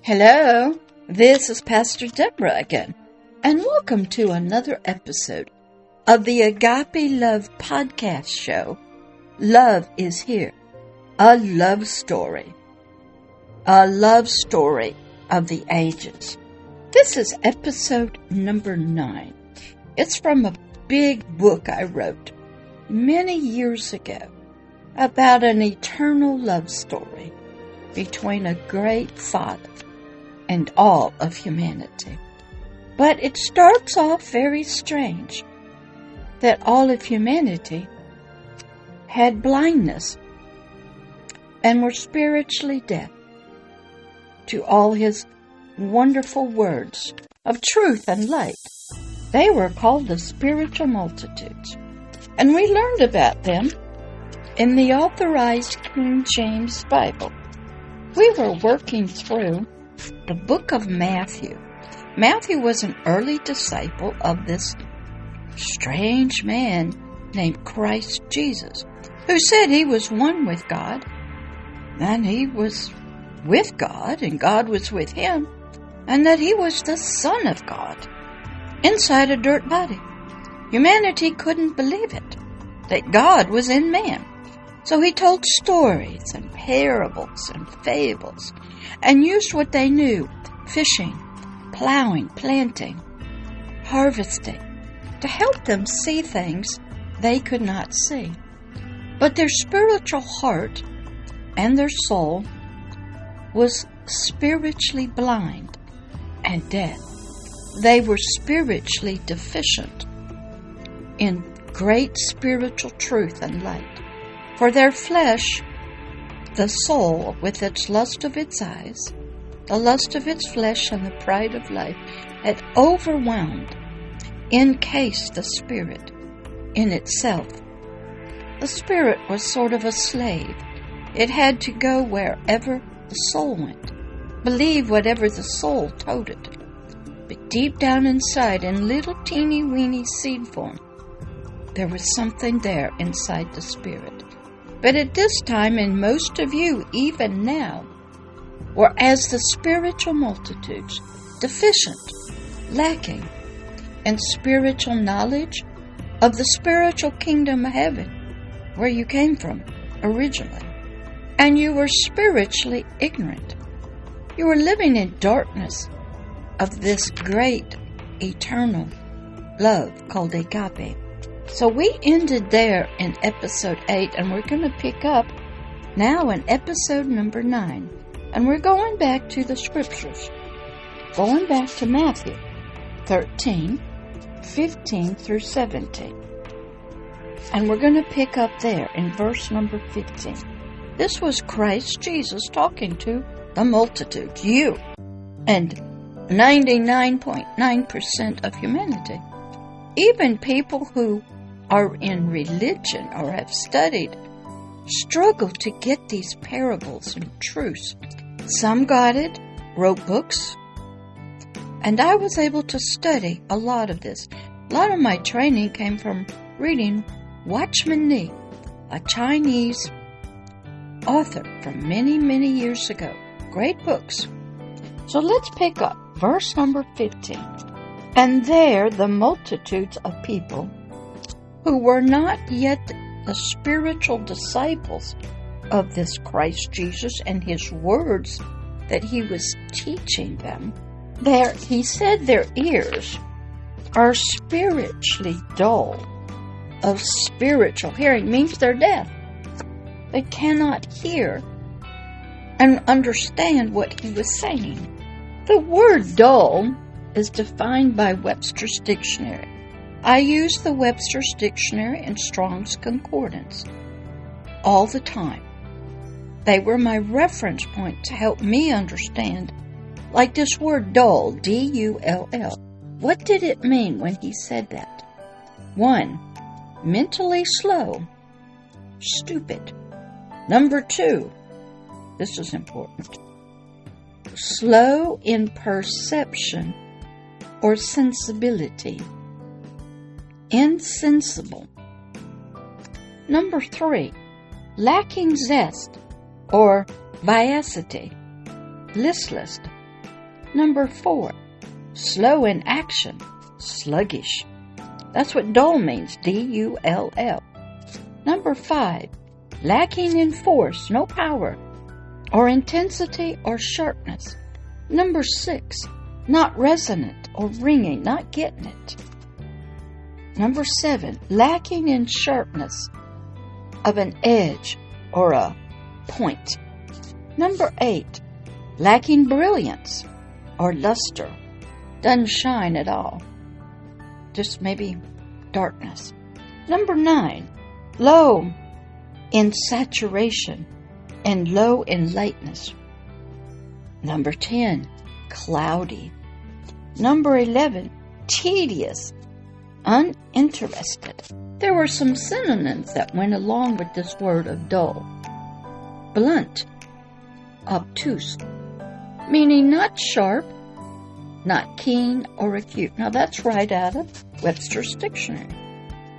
Hello, this is Pastor Deborah again, and welcome to another episode of the Agape Love podcast show. Love is here, a love story of the ages. This is episode number 9. It's from a big book I wrote many years ago about an eternal love story between a great Father and all of humanity. But it starts off very strange that all of humanity had blindness and were spiritually deaf to all his wonderful words of truth and light. They were called the spiritual multitudes, and we learned about them in the Authorized King James Bible. We were working through the book of Matthew. Matthew was an early disciple of this strange man named Christ Jesus, who said he was one with God, and he was with God, and God was with him, and that he was the Son of God inside a dirt body. Humanity couldn't believe it, that God was in man. So he told stories and parables and fables and used what they knew, fishing, plowing, planting, harvesting, to help them see things they could not see. But their spiritual heart and their soul was spiritually blind and dead. They were spiritually deficient in great spiritual truth and light. For their flesh, the soul, with its lust of its eyes, the lust of its flesh, and the pride of life, had overwhelmed, encased the spirit in itself. The spirit was sort of a slave. It had to go wherever the soul went, believe whatever the soul told it. But deep down inside, in little teeny-weeny seed form, there was something there inside the spirit. But at this time, and most of you even now, were as the spiritual multitudes, deficient, lacking in spiritual knowledge of the spiritual kingdom of heaven, where you came from originally. And you were spiritually ignorant. You were living in darkness of this great, eternal love called agape. So we ended there in episode 8, and we're going to pick up now in episode number 9. And we're going back to the scriptures, going back to Matthew 13, 15 through 17. And we're going to pick up there in verse number 15. This was Christ Jesus talking to the multitude, you, and 99.9% of humanity. Even people who are in religion or have studied struggle to get these parables and truths. Some got it, wrote books, and I was able to study a lot of this. A lot of my training came from reading Watchman, a Chinese author from many, many years ago. Great books. So let's pick up verse number 15. And there the multitudes of people who were not yet the spiritual disciples of this Christ Jesus and his words that he was teaching them, there he said their ears are spiritually dull. Of spiritual hearing means they're deaf. They cannot hear and understand what he was saying. The word dull is defined by Webster's dictionary. I use the Webster's dictionary and Strong's Concordance all the time. They were my reference point to help me understand, like this word dull, D-U-L-L. What did it mean when he said that? 1, mentally slow, stupid. Number 2, this is important, slow in perception or sensibility. Insensible. Number 3, lacking zest or vivacity, listless, Number 4, slow in action, sluggish. That's what dull means, D-U-L-L. Number 5, lacking in force, no power, or intensity or sharpness. Number 6, not resonant or ringing, not getting it. Number 7, lacking in sharpness of an edge or a point. Number 8, lacking brilliance or luster, doesn't shine at all, just maybe darkness. Number 9, low in saturation and low in lightness. Number 10, cloudy. Number 11, tedious, uninterested. There were some synonyms that went along with this word of dull. Blunt, obtuse, meaning not sharp, not keen or acute. Now that's right out of Webster's dictionary.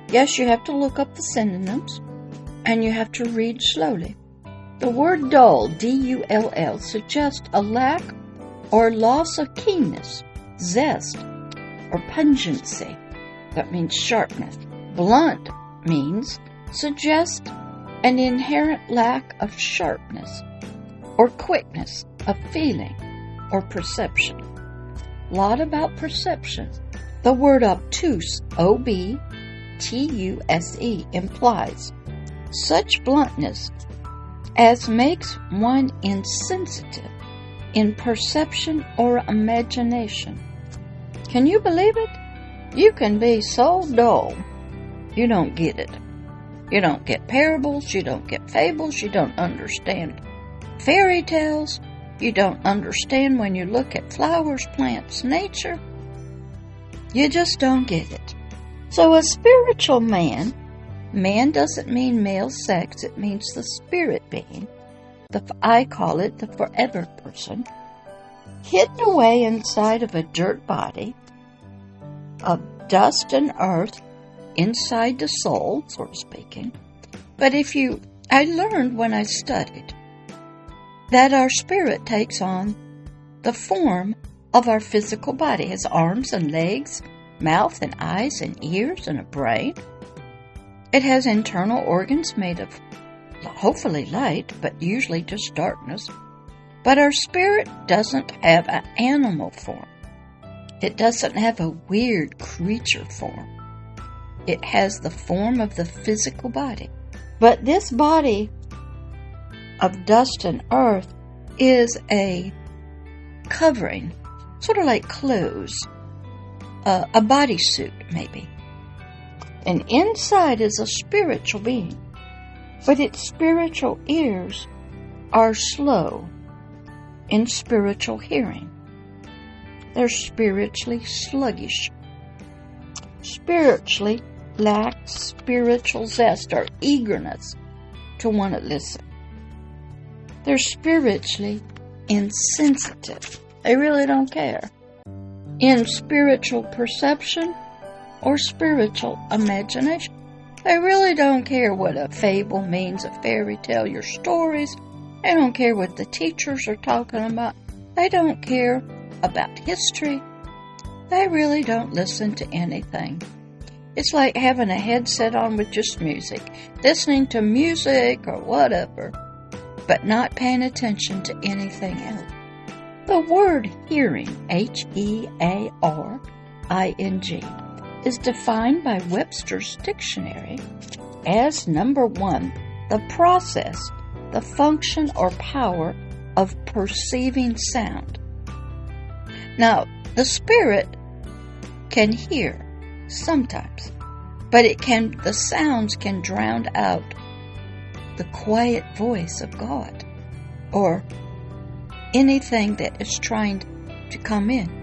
Yes, you have to look up the synonyms, and you have to read slowly. The word dull, D-U-L-L, suggests a lack or loss of keenness, zest, or pungency. That means sharpness. Blunt means suggest an inherent lack of sharpness or quickness of feeling or perception. A lot about perception. The word obtuse, O-B-T-U-S-E, implies such bluntness as makes one insensitive in perception or imagination. Can you believe it? You can be so dull, you don't get it. You don't get parables, you don't get fables, you don't understand fairy tales, you don't understand when you look at flowers, plants, nature. You just don't get it. So a spiritual man doesn't mean male sex, it means the spirit being. I call it the forever person, hidden away inside of a dirt body, of dust and earth, inside the soul, sort of speaking. But I learned when I studied that our spirit takes on the form of our physical body. It has arms and legs, mouth and eyes and ears and a brain. It has internal organs made of hopefully light, but usually just darkness. But our spirit doesn't have an animal form. It doesn't have a weird creature form. It has the form of the physical body. But this body of dust and earth is a covering, sort of like clothes, a bodysuit maybe. And inside is a spiritual being, but its spiritual ears are slow in spiritual hearing. They're spiritually sluggish. Spiritually lack spiritual zest or eagerness to want to listen. They're spiritually insensitive. They really don't care. In spiritual perception or spiritual imagination. They really don't care what a fable means, a fairy tale, your stories. They don't care what the teachers are talking about. They don't care about history. They really don't listen to anything. It's like having a headset on with just music, listening to music or whatever, but not paying attention to anything else. The word hearing, H-E-A-R-I-N-G, is defined by Webster's dictionary as, number 1, the process, the function or power of perceiving sound. Now, the spirit can hear sometimes, but the sounds can drown out the quiet voice of God or anything that is trying to come in.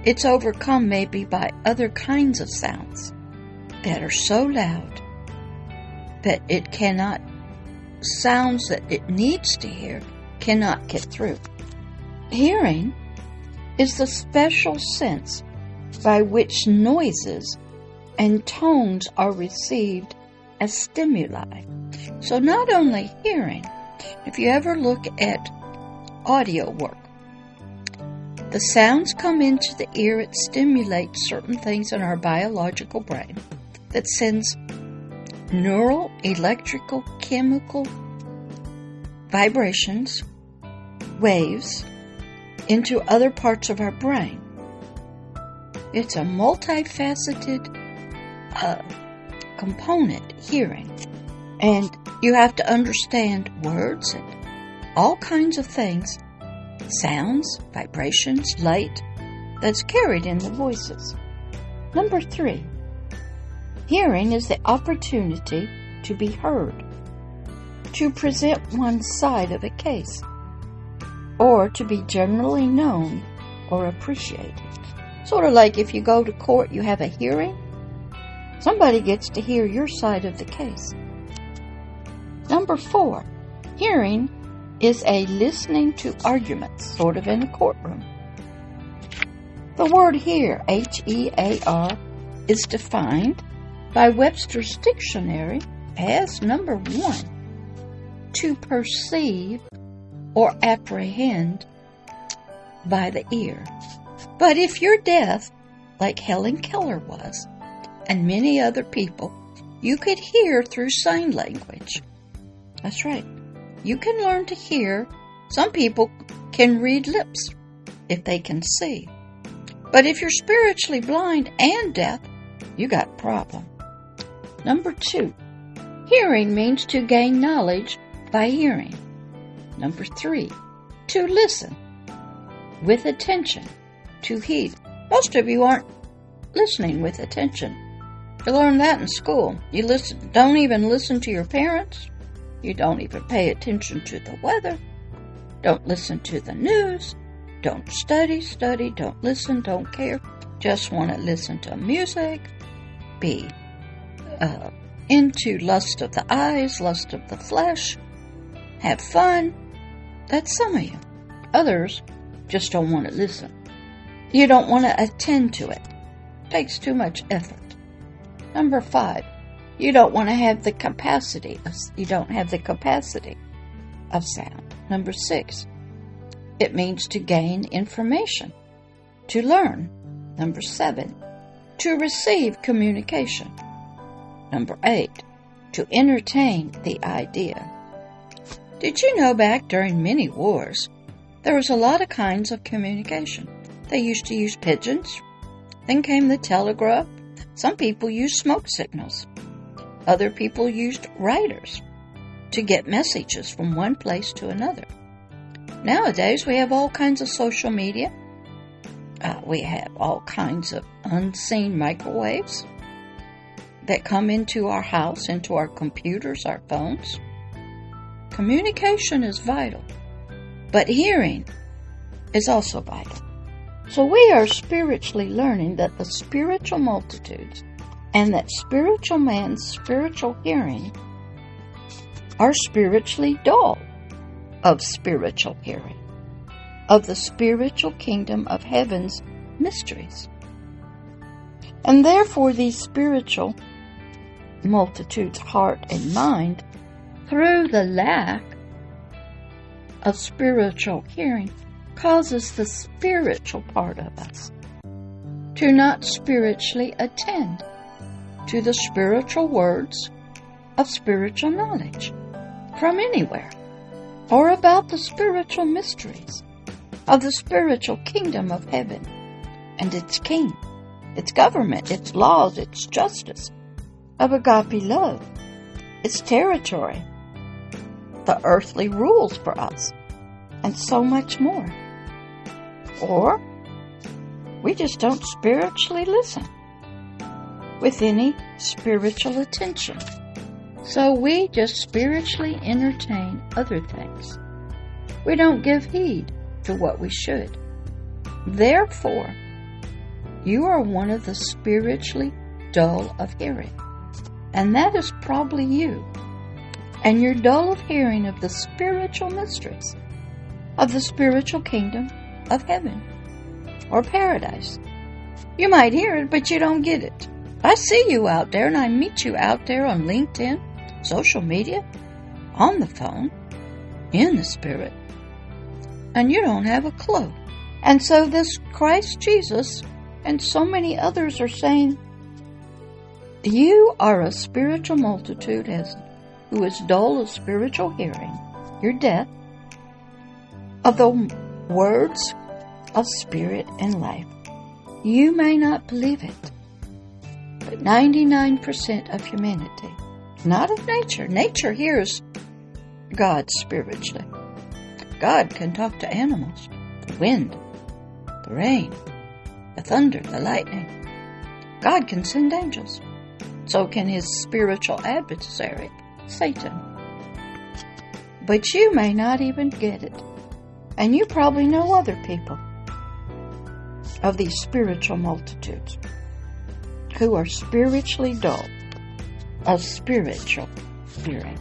It's overcome maybe by other kinds of sounds that are so loud that sounds that it needs to hear cannot get through. Hearing is the special sense by which noises and tones are received as stimuli. So not only hearing, if you ever look at audio work, The sounds come into the ear, it stimulates certain things in our biological brain that sends neural, electrical, chemical vibrations, waves, into other parts of our brain. It's a multifaceted component, hearing. And you have to understand words and all kinds of things, sounds, vibrations, light, that's carried in the voices. Number 3, hearing is the opportunity to be heard, to present one's side of a case, or to be generally known or appreciated. Sort of like if you go to court, you have a hearing, somebody gets to hear your side of the case. Number 4, hearing is a listening to arguments, sort of in a courtroom. The word hear, H-E-A-R, is defined by Webster's dictionary as, number 1, to perceive or apprehend by the ear. But if you're deaf, like Helen Keller was, and many other people, you could hear through sign language. That's right. You can learn to hear. Some people can read lips if they can see. But if you're spiritually blind and deaf, you got a problem. Number 2, hearing means to gain knowledge by hearing. Number 3, to listen with attention, to heed. Most of you aren't listening with attention. You learn that in school. You don't even listen to your parents. You don't even pay attention to the weather. Don't listen to the news. Don't study, don't listen, don't care. Just want to listen to music. Be into lust of the eyes, lust of the flesh. Have fun. That's some of you. Others just don't want to listen. You don't want to attend to it. It takes too much effort. Number 5, you don't have the capacity of sound. Number 6, it means to gain information, to learn. Number 7, to receive communication. Number 8, to entertain the idea. Did you know back during many wars, there was a lot of kinds of communication? They used to use pigeons. Then came the telegraph. Some people used smoke signals. Other people used riders to get messages from one place to another. Nowadays, we have all kinds of social media. We have all kinds of unseen microwaves that come into our house, into our computers, our phones. Communication is vital, but hearing is also vital. So we are spiritually learning that the spiritual multitudes and that spiritual man's spiritual hearing are spiritually dull of spiritual hearing, of the spiritual kingdom of heaven's mysteries. And therefore these spiritual multitudes' heart and mind, through the lack of spiritual hearing, causes the spiritual part of us to not spiritually attend to the spiritual words of spiritual knowledge from anywhere, or about the spiritual mysteries of the spiritual kingdom of heaven and its king, its government, its laws, its justice, of agape love, its territory, the earthly rules for us, and so much more. Or we just don't spiritually listen with any spiritual attention. So we just spiritually entertain other things. We don't give heed to what we should. Therefore, you are one of the spiritually dull of hearing. And that is probably you. And you're dull of hearing of the spiritual mysteries of the spiritual kingdom of heaven or paradise. You might hear it, but you don't get it. I see you out there, and I meet you out there on LinkedIn, social media, on the phone, in the spirit, and you don't have a clue. And so this Christ Jesus and so many others are saying, you are a spiritual multitude who is dull of spiritual hearing. You're deaf of the words of spirit and life. You may not believe it, but 99% of humanity, not of nature. Nature hears God spiritually. God can talk to animals, the wind, the rain, the thunder, the lightning. God can send angels. So can his spiritual adversary, Satan. But you may not even get it. And you probably know other people of these spiritual multitudes who are spiritually dull of spiritual hearing.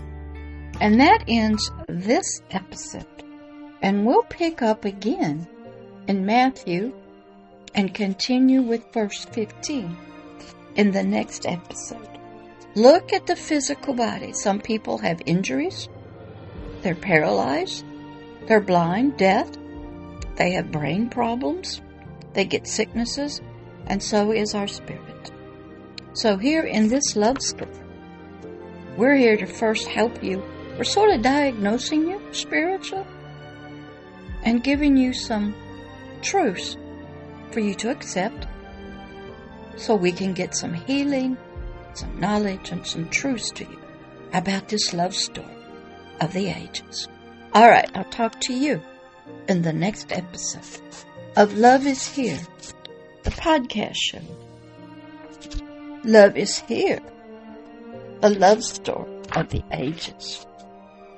And that ends this episode. And we'll pick up again in Matthew and continue with verse 15 in the next episode. Look at the physical body. Some people have injuries. They're paralyzed. They're blind, deaf. They have brain problems. They get sicknesses. And so is our spirit. So here in this love story, we're here to first help you. We're sort of diagnosing you spiritually and giving you some truths for you to accept so we can get some healing, some knowledge, and some truths to you about this love story of the ages. All right, I'll talk to you in the next episode of Love is Here, the podcast show. Love is Here, a love story of the ages.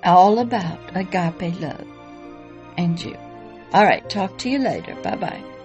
All about agape love and you. All right, talk to you later. Bye-bye.